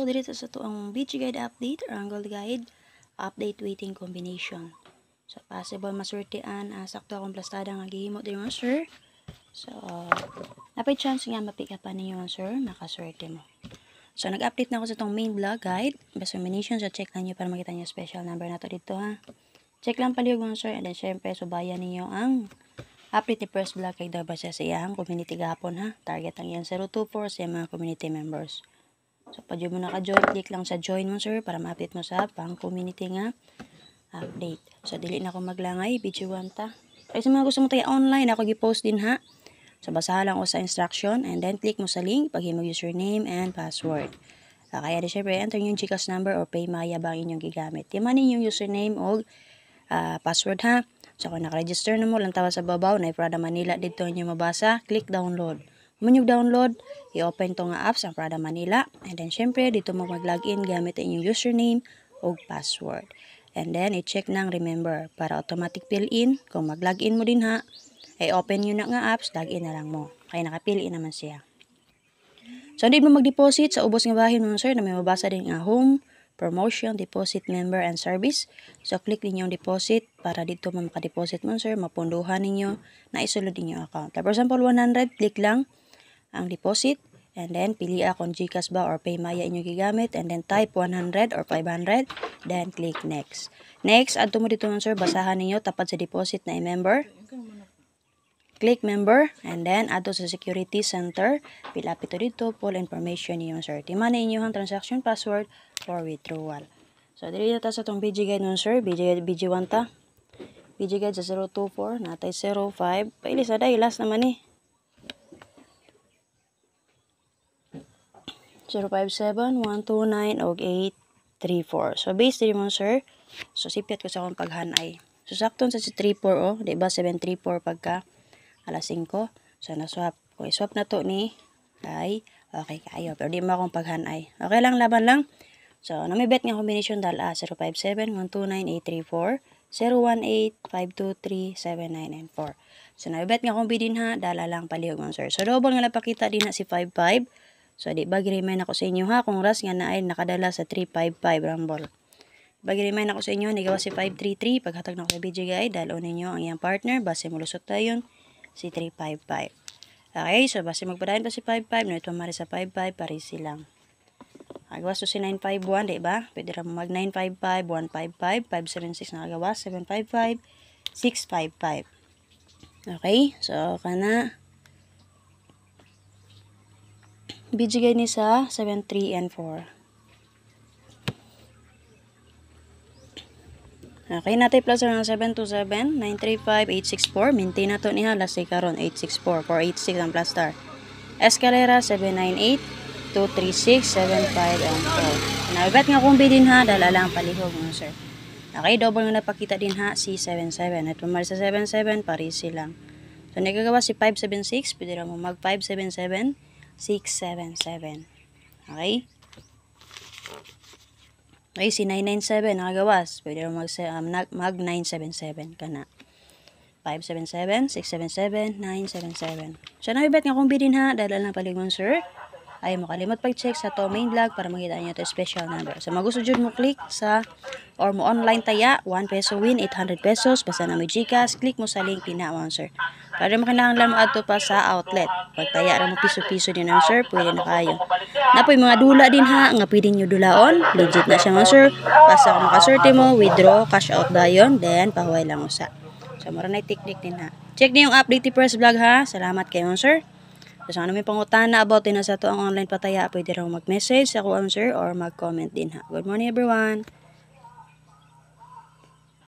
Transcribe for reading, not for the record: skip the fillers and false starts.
So, dito sa ito ang BG Guide update or ang Gold Guide update waiting combination. So, possible masurtian, sakto akong plastada nga gihimo din mo, sir. So, napay chance nga mapikapan ninyo, sir, makaswerte mo. So, nag-update na ako sa itong main vlog guide. Basta combination, so check lang nyo para makita nyo special number na to dito, ha. Check lang palihog mo, sir. And then, syempre, subayan ninyo ang update ni first vlog kay daw ba siya sa iyang community gapon, ha. Target ang yan 024 sa mga community members. So, pag mo naka-join, click lang sa join mo, sir, para ma-update mo sa pang-community nga update. So, dili na ako maglangay, video 1 ta. Ay, sa mga gusto mo tayo online, ako gi-post din, ha. So, basahan lang ko sa instruction, and then click mo sa link, paghimog username and password. Kaya di syempre, enter yung GCash number or PayMaya ba ang inyong gigamit. Timanin yung username o password, ha. So, kung naka-register na mo, lang tawa sa babaw, na Prada Manila, dito nyo mabasa, click download. Kung yung download, i-open to nga apps ang Prada Manila. And then, syempre, dito mo mag-login gamit ang inyong username o password. And then, i-check ng remember para automatic fill-in. Kung mag-login mo din, ha, ay open nyo na nga apps, login na lang mo. Kaya naka-fill-in naman siya. So, hindi mo mag-deposit sa ubos ng bahin mo, sir, na may mabasa din nga home, promotion, deposit, member, and service. So, click ninyo yung deposit para dito mo maka-deposit mo, sir, mapunduhan ninyo na isulod ninyo account. For example, 100, click lang ang deposit, and then pili kung GCash ba or PayMaya inyo gigamit, and then type 100 or 500, then click next. Next, adto mo dito, sir, basahan ninyo tapad sa deposit na i-member. Click member, and then adto sa security center, fill up ito dito, full information niyo, sir. Timan ninyo ang transaction password for withdrawal. So, dito ta sa itong BG Guide nun, sir. BG 1 ta. BG Guide sa 024, natay 05. Pailis na dahil, last naman eh. 057-129-834. So, base din mo, sir. So, sipiat ko sa akong paghanay. So, sakton sa 34, oh. Diba, 734 pagka alas 5. So, na-swap. Okay, swap na to ni ay okay kayo. Pero di mo akong paghanay. Okay lang, laban lang. So, may bet nga combination dahil 057-129-834, 018-523-7994. So, may bet nga combination ha, dala lang palihog mo, sir. So, double nga napakita din na si 55. So, di ba, remind ako sa inyo ha, kung ras nga na ay nakadala sa 355 rumble. Bagi-remind ako sa inyo, nigawa si 533, paghatag na ako sa BG Guide, dahil unin nyo ang iyang partner, base mulusot tayo si 355. Okay, so base magpadahin pa si 55, no ito mari sa 55, pari silang. Nagawas to si 951, diba? Pwede rin mag 955, 155, 576, nakagawas, 755, 655. Okay, so kana BG Guide ni sa 73 and 4. Okay, natay plus ng 727-935-864. Maintain na to niya. Last day karon 864. 486 ang plus star. Escalera 798-236-75 and 4. Naibet nga kung bidin ha. Dala lang palihog mo, sir. Okay, double nga napakita din ha. Si 77. At pumali sa 77, paris silang. So, nagagawa si 576. Pwede rin mo mag 577, 677. Okay? Okay, si 997 nakagawas. Pwede rin mag 977 ka na. 577, 677, 977. So, nabibet nga kung bidin ha. Dahil lang paligmon, sir. Ay makalimot pag-check sa to main vlog para makita nyo ito special number. So, magusto dyan mo click sa or mo online taya. 1 peso win, 800 pesos. Basta na may GCash. Click mo sa link pinawon, sir. Para makinahanglan mo ato pa sa outlet. Pag taya rin mo piso-piso din ang sir, pwede na kayo. Napoy mga dula din ha, nga pwede nyo dulaon. Legit na siya nga, sir. Basta kung makaswerte mo, withdraw, cash out dayon, then pahuway lang usa. So, mara na technique din ha. Check niyo yung update ni first vlog ha. Salamat kayo, sir. So, ano may pangutana about din na sa to ang online pataya, pwede rin mag-message sa kuwan, sir, or mag-comment din ha. Good morning, everyone.